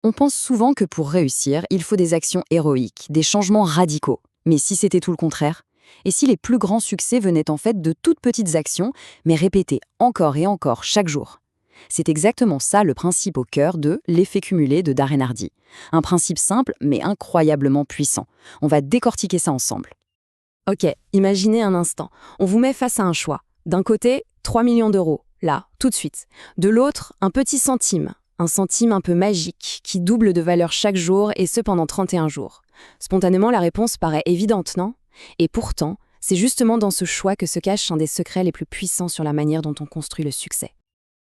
On pense souvent que pour réussir, il faut des actions héroïques, des changements radicaux. Mais si c'était tout le contraire? Et si les plus grands succès venaient en fait de toutes petites actions, mais répétées encore et encore chaque jour? C'est exactement ça le principe au cœur de l'effet cumulé de Darren Hardy. Un principe simple, mais incroyablement puissant. On va décortiquer ça ensemble. Ok, imaginez un instant. On vous met face à un choix. D'un côté, 3 millions d'euros, là, tout de suite. De l'autre, un petit centime. Un centime un peu magique, qui double de valeur chaque jour, et ce pendant 31 jours. Spontanément, la réponse paraît évidente, non? Et pourtant, c'est justement dans ce choix que se cache un des secrets les plus puissants sur la manière dont on construit le succès.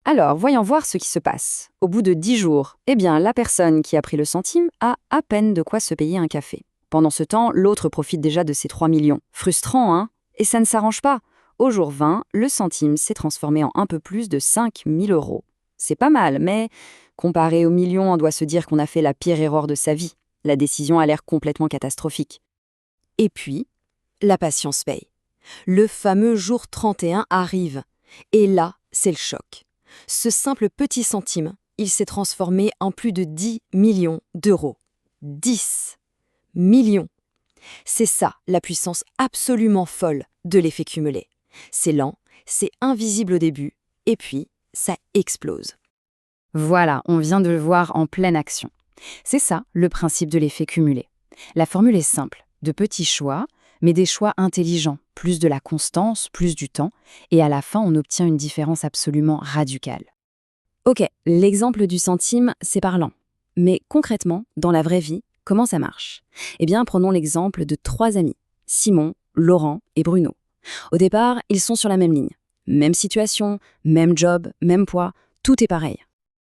Alors, voyons voir ce qui se passe. Au bout de 10 jours, la personne qui a pris le centime a à peine de quoi se payer un café. Pendant ce temps, l'autre profite déjà de ses 3 millions. Frustrant, hein? Et ça ne s'arrange pas. Au jour 20, le centime s'est transformé en un peu plus de 5 000 euros. C'est pas mal, mais comparé aux millions, on doit se dire qu'on a fait la pire erreur de sa vie. La décision a l'air complètement catastrophique. Et puis, la patience paye. Le fameux jour 31 arrive. Et là, c'est le choc. Ce simple petit centime, il s'est transformé en plus de 10 millions d'euros. 10 millions. C'est ça, la puissance absolument folle de l'effet cumulé. C'est lent, c'est invisible au début, et puis, ça explose. Voilà, on vient de le voir en pleine action. C'est ça, le principe de l'effet cumulé. La formule est simple, de petits choix, mais des choix intelligents, plus de la constance, plus du temps, et à la fin, on obtient une différence absolument radicale. Ok, l'exemple du centime, c'est parlant. Mais concrètement, dans la vraie vie, comment ça marche? Eh bien, prenons l'exemple de 3 amis, Simon, Laurent et Bruno. Au départ, ils sont sur la même ligne. Même situation, même job, même poids, tout est pareil.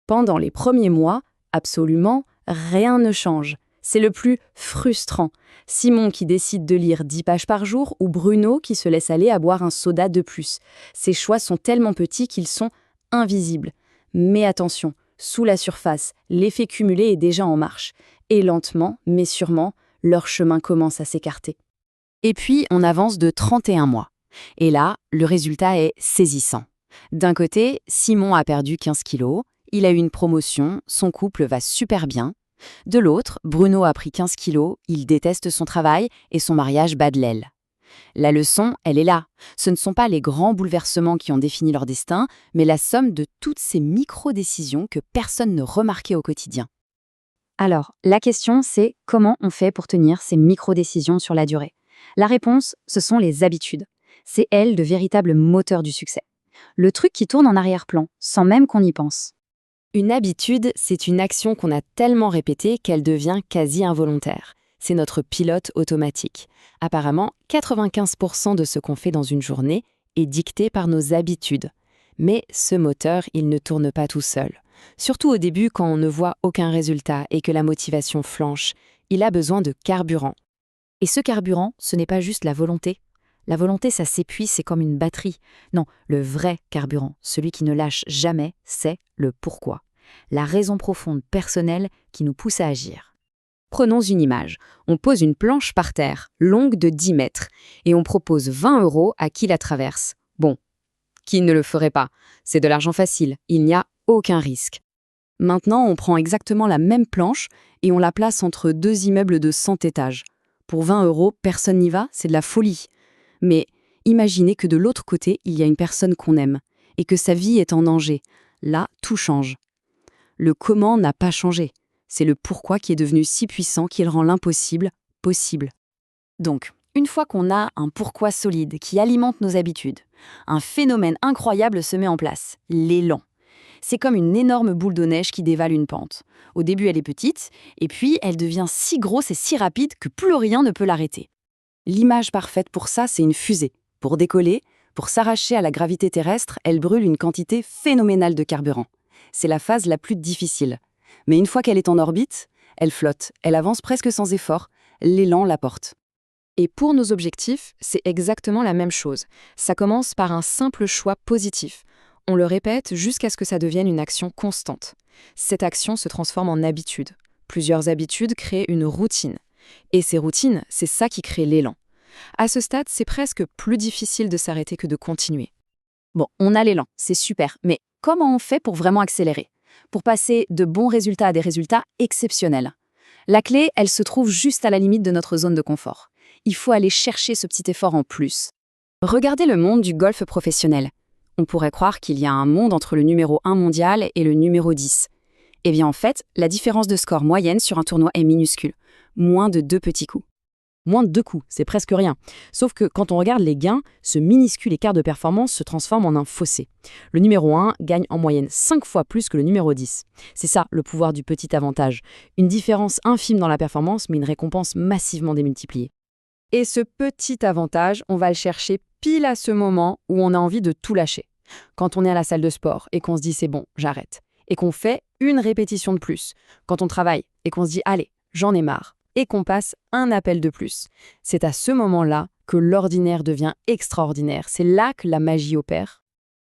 Pendant les premiers mois, absolument rien ne change. C'est le plus frustrant. Simon qui décide de lire 10 pages par jour ou Bruno qui se laisse aller à boire un soda de plus. Ces choix sont tellement petits qu'ils sont invisibles. Mais attention, sous la surface, l'effet cumulé est déjà en marche. Et lentement, mais sûrement, leur chemin commence à s'écarter. Et puis, on avance de 31 mois. Et là, le résultat est saisissant. D'un côté, Simon a perdu 15 kilos, il a eu une promotion, son couple va super bien. De l'autre, Bruno a pris 15 kilos, il déteste son travail et son mariage bat de l'aile. La leçon, elle est là. Ce ne sont pas les grands bouleversements qui ont défini leur destin, mais la somme de toutes ces micro-décisions que personne ne remarquait au quotidien. Alors, la question, c'est comment on fait pour tenir ces micro-décisions sur la durée? La réponse, ce sont les habitudes. C'est elles de véritables moteurs du succès. Le truc qui tourne en arrière-plan, sans même qu'on y pense. Une habitude, c'est une action qu'on a tellement répétée qu'elle devient quasi involontaire. C'est notre pilote automatique. Apparemment, 95% de ce qu'on fait dans une journée est dicté par nos habitudes. Mais ce moteur, il ne tourne pas tout seul. Surtout au début, quand on ne voit aucun résultat et que la motivation flanche, il a besoin de carburant. Et ce carburant, ce n'est pas juste la volonté. La volonté, ça s'épuise, c'est comme une batterie. Non, le vrai carburant, celui qui ne lâche jamais, c'est le pourquoi. La raison profonde personnelle qui nous pousse à agir. Prenons une image. On pose une planche par terre, longue de 10 mètres, et on propose 20 € à qui la traverse. Bon, qui ne le ferait pas? C'est de l'argent facile, il n'y a aucun risque. Maintenant, on prend exactement la même planche et on la place entre 2 immeubles de 100 étages. Pour 20 €, personne n'y va, c'est de la folie. Mais imaginez que de l'autre côté, il y a une personne qu'on aime et que sa vie est en danger. Là, tout change. Le comment n'a pas changé. C'est le pourquoi qui est devenu si puissant qu'il rend l'impossible possible. Donc, une fois qu'on a un pourquoi solide qui alimente nos habitudes, un phénomène incroyable se met en place, l'élan. C'est comme une énorme boule de neige qui dévale une pente. Au début, elle est petite, et puis elle devient si grosse et si rapide que plus rien ne peut l'arrêter. L'image parfaite pour ça, c'est une fusée. Pour décoller, pour s'arracher à la gravité terrestre, elle brûle une quantité phénoménale de carburant. C'est la phase la plus difficile. Mais une fois qu'elle est en orbite, elle flotte, elle avance presque sans effort, l'élan la porte. Et pour nos objectifs, c'est exactement la même chose. Ça commence par un simple choix positif. On le répète jusqu'à ce que ça devienne une action constante. Cette action se transforme en habitude. Plusieurs habitudes créent une routine. Et ces routines, c'est ça qui crée l'élan. À ce stade, c'est presque plus difficile de s'arrêter que de continuer. Bon, on a l'élan, c'est super, mais comment on fait pour vraiment accélérer? pour passer de bons résultats à des résultats exceptionnels. La clé, elle se trouve juste à la limite de notre zone de confort. Il faut aller chercher ce petit effort en plus. Regardez le monde du golf professionnel. On pourrait croire qu'il y a un monde entre le numéro 1 mondial et le numéro 10. Eh bien en fait, la différence de score moyenne sur un tournoi est minuscule. Moins de 2 petits coups. Moins de 2 coups, c'est presque rien. Sauf que quand on regarde les gains, ce minuscule écart de performance se transforme en un fossé. Le numéro 1 gagne en moyenne 5 fois plus que le numéro 10. C'est ça le pouvoir du petit avantage. Une différence infime dans la performance, mais une récompense massivement démultipliée. Et ce petit avantage, on va le chercher pile à ce moment où on a envie de tout lâcher. Quand on est à la salle de sport et qu'on se dit c'est bon, j'arrête. Et qu'on fait une répétition de plus. Quand on travaille et qu'on se dit allez, j'en ai marre. Et qu'on passe un appel de plus. C'est à ce moment-là que l'ordinaire devient extraordinaire. C'est là que la magie opère.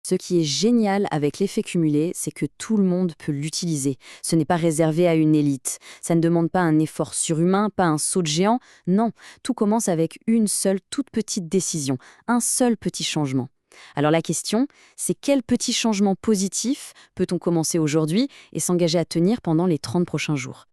Ce qui est génial avec l'effet cumulé, c'est que tout le monde peut l'utiliser. Ce n'est pas réservé à une élite. Ça ne demande pas un effort surhumain, pas un saut de géant. Non, tout commence avec une seule toute petite décision, un seul petit changement. Alors la question, c'est quel petit changement positif peut-on commencer aujourd'hui et s'engager à tenir pendant les 30 prochains jours?